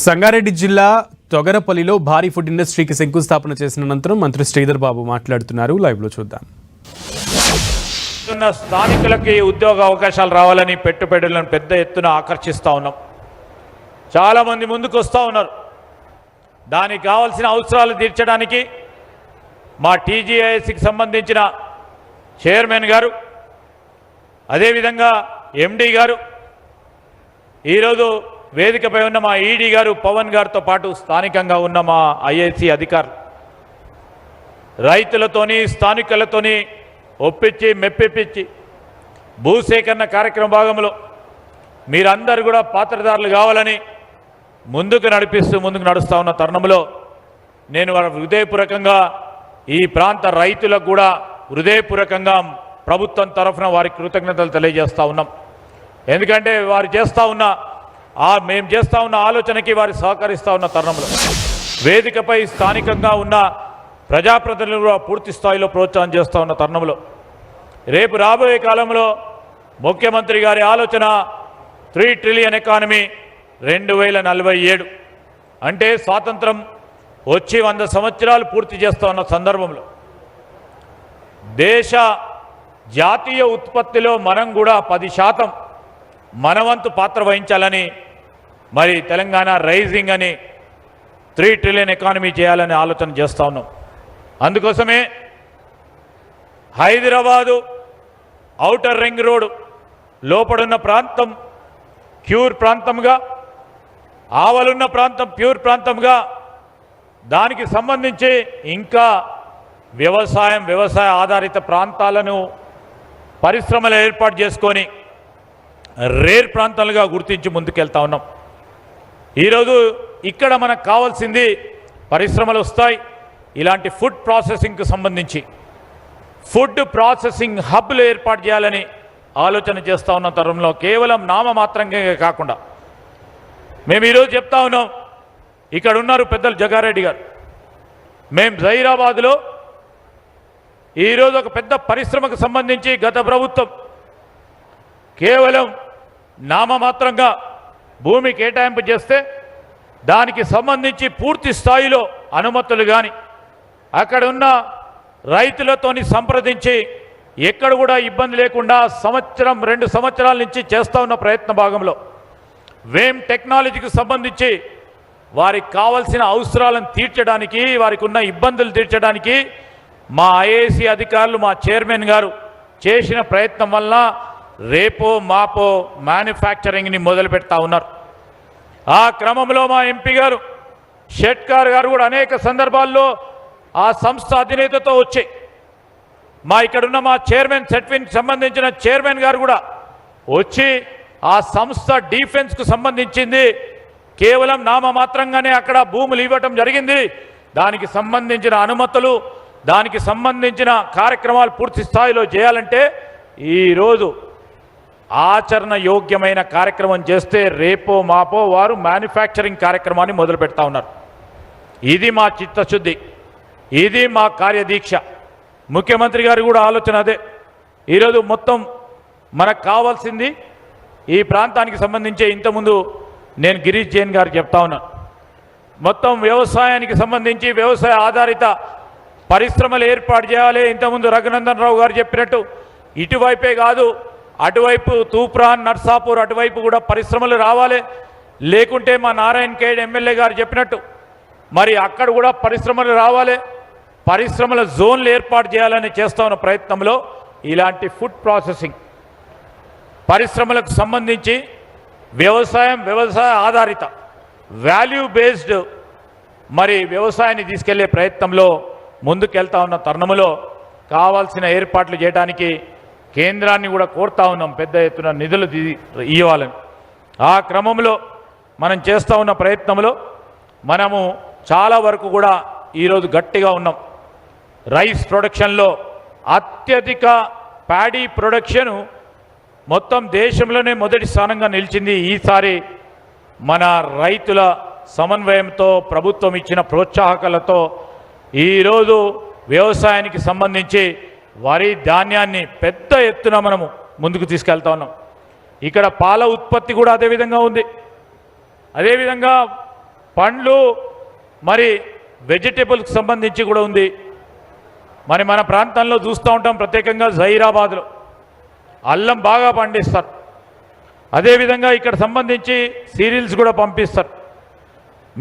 సంగారెడ్డి జిల్లా తొగరపల్లిలో భారీ ఫుడ్ ఇండస్ట్రీకి శంకుస్థాపన చేసిన అనంతరం మంత్రి శ్రీధర్ బాబు మాట్లాడుతున్నారు. లైవ్ లో చూద్దాం. స్థానికులకి ఉద్యోగ అవకాశాలు రావాలని పెట్టుబడులను పెద్ద ఎత్తున ఆకర్షిస్తూ ఉన్నాం. చాలామంది ముందుకు వస్తూ ఉన్నారు. దానికి కావాల్సిన అవసరాలు తీర్చడానికి మా టీజీఐఎస్కి సంబంధించిన చైర్మన్ గారు, అదేవిధంగా ఎండి గారు, ఈరోజు వేదికపై ఉన్న మా ఈడీ గారు పవన్ గారితో పాటు స్థానికంగా ఉన్న మా ఐఏసీ అధికారులు రైతులతోని స్థానికులతోని ఒప్పించి మెప్పించి భూసేకరణ కార్యక్రమ భాగంలో మీరందరూ కూడా పాత్రదారులు కావాలని ముందుకు నడుస్తూ ఉన్న తరుణంలో నేను హృదయపూర్వకంగా ఈ ప్రాంత రైతులకు కూడా హృదయపూర్వకంగా ప్రభుత్వం తరఫున వారికి కృతజ్ఞతలు తెలియజేస్తూ ఉన్నాం. ఎందుకంటే వారు మేము చేస్తూ ఉన్న ఆలోచనకి వారు సహకరిస్తూ ఉన్న తరుణంలో వేదికపై స్థానికంగా ఉన్న ప్రజాప్రతినిధులు కూడా పూర్తి స్థాయిలో ప్రోత్సాహం చేస్తూ ఉన్న తరుణంలో రేపు రాబోయే కాలంలో ముఖ్యమంత్రి గారి ఆలోచన 3 ట్రిలియన్ ఎకానమీ 2047 అంటే స్వాతంత్రం వచ్చి 100 సంవత్సరాలు పూర్తి చేస్తూ ఉన్న సందర్భంలో దేశ జాతీయ ఉత్పత్తిలో మనం కూడా 10% మనవంతు పాత్ర వహించాలని మరి తెలంగాణ రైజింగ్ అని 3 ట్రిలియన్ ఎకానమీ చేయాలని ఆలోచన చేస్తూ ఉన్నాం. అందుకోసమే హైదరాబాదు ఔటర్ రింగ్ రోడ్ లోపడున్న ప్రాంతం క్యూర్ ప్రాంతంగా, ఆవలున్న ప్రాంతం ప్యూర్ ప్రాంతంగా, దానికి సంబంధించి ఇంకా వ్యవసాయ ఆధారిత ప్రాంతాలను పరిశ్రమలు ఏర్పాటు చేసుకొని రేర్ ప్రాంతాలుగా గుర్తించి ముందుకెళ్తా ఉన్నాం. ఈరోజు ఇక్కడ మనకు కావాల్సింది పరిశ్రమలు వస్తాయి. ఇలాంటి ఫుడ్ ప్రాసెసింగ్కి సంబంధించి ఫుడ్ ప్రాసెసింగ్ హబ్లు ఏర్పాటు చేయాలని ఆలోచన చేస్తూ ఉన్న తరుణంలో కేవలం నామమాత్రంగా కాకుండా మేము ఈరోజు చెప్తా ఉన్నాం. ఇక్కడ ఉన్నారు పెద్దలు జగారెడ్డి గారు. మేము జహీరాబాద్లో ఈరోజు ఒక పెద్ద పరిశ్రమకు సంబంధించి గత ప్రభుత్వం కేవలం నామమాత్రంగా భూమి కేటాయింపు చేస్తే దానికి సంబంధించి పూర్తి స్థాయిలో అనుమతులు కానీ అక్కడ ఉన్న రైతులతోని సంప్రదించి ఎక్కడ కూడా ఇబ్బంది లేకుండా 1-2 సంవత్సరాల నుంచి చేస్తూ ఉన్న ప్రయత్న భాగంలో వేమ్ టెక్నాలజీకి సంబంధించి వారికి కావాల్సిన అవసరాలను తీర్చడానికి, వారికి ఉన్న ఇబ్బందులు తీర్చడానికి మా ఐఏసీ అధికారులు, మా చైర్మన్ గారు చేసిన ప్రయత్నం వల్ల రేపో మాపో మ్యానుఫ్యాక్చరింగ్ని మొదలు పెడతా ఉన్నారు. ఆ క్రమంలో మా ఎంపీ గారు షెట్కార్ గారు కూడా అనేక సందర్భాల్లో ఆ సంస్థ అధినేతతో వచ్చి ఇక్కడున్న మా చైర్మన్ సెట్విన్కి సంబంధించిన చైర్మన్ గారు కూడా వచ్చి ఆ సంస్థ డిఫెన్స్కు సంబంధించింది కేవలం నామమాత్రంగానే అక్కడ భూములు ఇవ్వటం జరిగింది. దానికి సంబంధించిన అనుమతులు, దానికి సంబంధించిన కార్యక్రమాలు పూర్తి స్థాయిలో చేయాలంటే ఈరోజు ఆచరణ యోగ్యమైన కార్యక్రమం చేస్తే రేపో మాపో వారు మ్యానుఫ్యాక్చరింగ్ కార్యక్రమాన్ని మొదలు పెడతా ఉన్నారు. ఇది మా చిత్తశుద్ధి, ఇది మా కార్యదీక్ష. ముఖ్యమంత్రి గారు కూడా ఆలోచన అదే. ఈరోజు మొత్తం మనకు కావాల్సింది ఈ ప్రాంతానికి సంబంధించి ఇంతకుముందు నేను గిరీష్ జైన్ గారికి చెప్తా ఉన్నాను. మొత్తం వ్యవసాయానికి సంబంధించి వ్యవసాయ ఆధారిత పరిశ్రమలు ఏర్పాటు చేయాలి. ఇంతకుముందు రఘునందన్ రావు గారు చెప్పినట్టు ఇటువైపే కాదు, అటువైపు తూప్రాన్, నర్సాపూర్ అటువైపు కూడా పరిశ్రమలు రావాలి. లేకుంటే మా నారాయణ ఖేడ్ ఎమ్మెల్యే గారు చెప్పినట్టు మరి అక్కడ కూడా పరిశ్రమలు రావాలి. పరిశ్రమల జోన్లు ఏర్పాటు చేయాలని చేస్తూ ఉన్న ప్రయత్నంలో ఇలాంటి ఫుడ్ ప్రాసెసింగ్ పరిశ్రమలకు సంబంధించి వ్యవసాయ ఆధారిత వాల్యూ బేస్డ్ మరి వ్యవసాయాన్ని తీసుకెళ్లే ప్రయత్నంలో ముందుకెళ్తా ఉన్న తరుణంలో కావాల్సిన ఏర్పాట్లు చేయడానికి కేంద్రాన్ని కూడా కోరుతా ఉన్నాం పెద్ద ఎత్తున నిధులు ఇవ్వాలని. ఆ క్రమంలో మనం చేస్తూ ఉన్న ప్రయత్నంలో మనము చాలా వరకు కూడా ఈరోజు గట్టిగా ఉన్నాం. రైస్ ప్రొడక్షన్లో అత్యధిక ప్యాడీ ప్రొడక్షన్ మొత్తం దేశంలోనే మొదటి స్థానంగా నిలిచింది. ఈసారి మన రైతుల సమన్వయంతో ప్రభుత్వం ఇచ్చిన ప్రోత్సాహకాలతో ఈరోజు వ్యవసాయానికి సంబంధించి వరి ధాన్యాన్ని పెద్ద ఎత్తున మనము ముందుకు తీసుకెళ్తా ఉన్నాం. ఇక్కడ పాల ఉత్పత్తి కూడా అదేవిధంగా ఉంది. అదేవిధంగా పండ్లు మరి వెజిటేబుల్కి సంబంధించి కూడా ఉంది. మరి మన ప్రాంతంలో చూస్తూ ఉంటాం, ప్రత్యేకంగా జహీరాబాద్లో అల్లం బాగా పండిస్తారు. అదేవిధంగా ఇక్కడ సంబంధించి సీరియల్స్ కూడా పంపిస్తారు.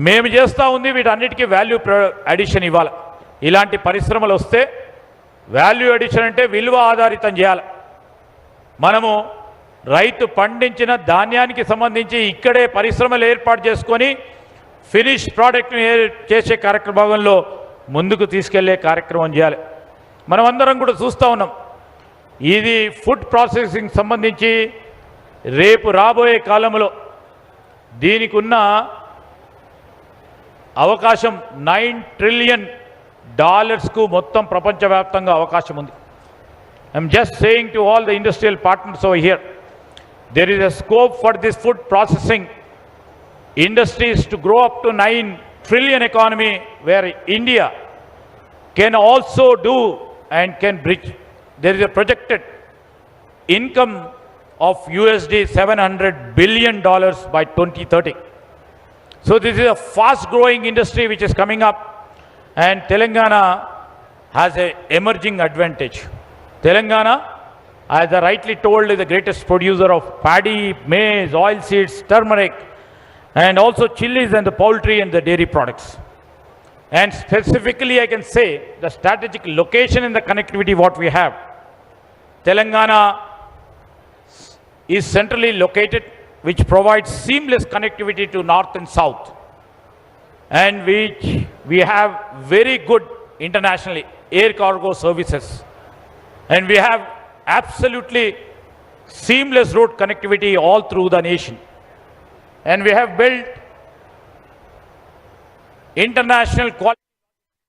మేము చేస్తూ ఉంది వీటన్నిటికీ వాల్యూ అడిషన్ ఇవ్వాలి. ఇలాంటి పరిశ్రమలు వస్తే వాల్యూ అడిషన్ అంటే విలువ ఆధారితం చేయాలి. మనము రైతు పండించిన ధాన్యానికి సంబంధించి ఇక్కడే పరిశ్రమలు ఏర్పాటు చేసుకొని ఫినిష్ ప్రోడక్ట్ని చేసే కార్యక్రమంలో ముందుకు తీసుకెళ్లే కార్యక్రమం చేయాలి. మనమందరం కూడా చూస్తూ ఉన్నాం, ఇది ఫుడ్ ప్రాసెసింగ్ సంబంధించి రేపు రాబోయే కాలంలో దీనికి ఉన్న అవకాశం $9 ట్రిలియన్ మొత్తం ప్రపంచవ్యాప్తంగా అవకాశం ఉంది. I'm just saying to all the industrial partners over here, there is a scope for this food processing industries to grow up to 9 trillion economy, where India can also do and can bridge. There is a projected income of $700 billion by 2030. So this is a fast growing industry which is coming up, and Telangana has a emerging advantage. Telangana, as I rightly told, is the greatest producer of paddy, maize, oilseeds, turmeric, and also chilies and the poultry and the dairy products. And specifically, I can say the strategic location and the connectivity what we have. Telangana is centrally located, which provides seamless connectivity to north and south, and which we have very good internationally air cargo services, and we have absolutely seamless road connectivity all through the nation, and we have built international quality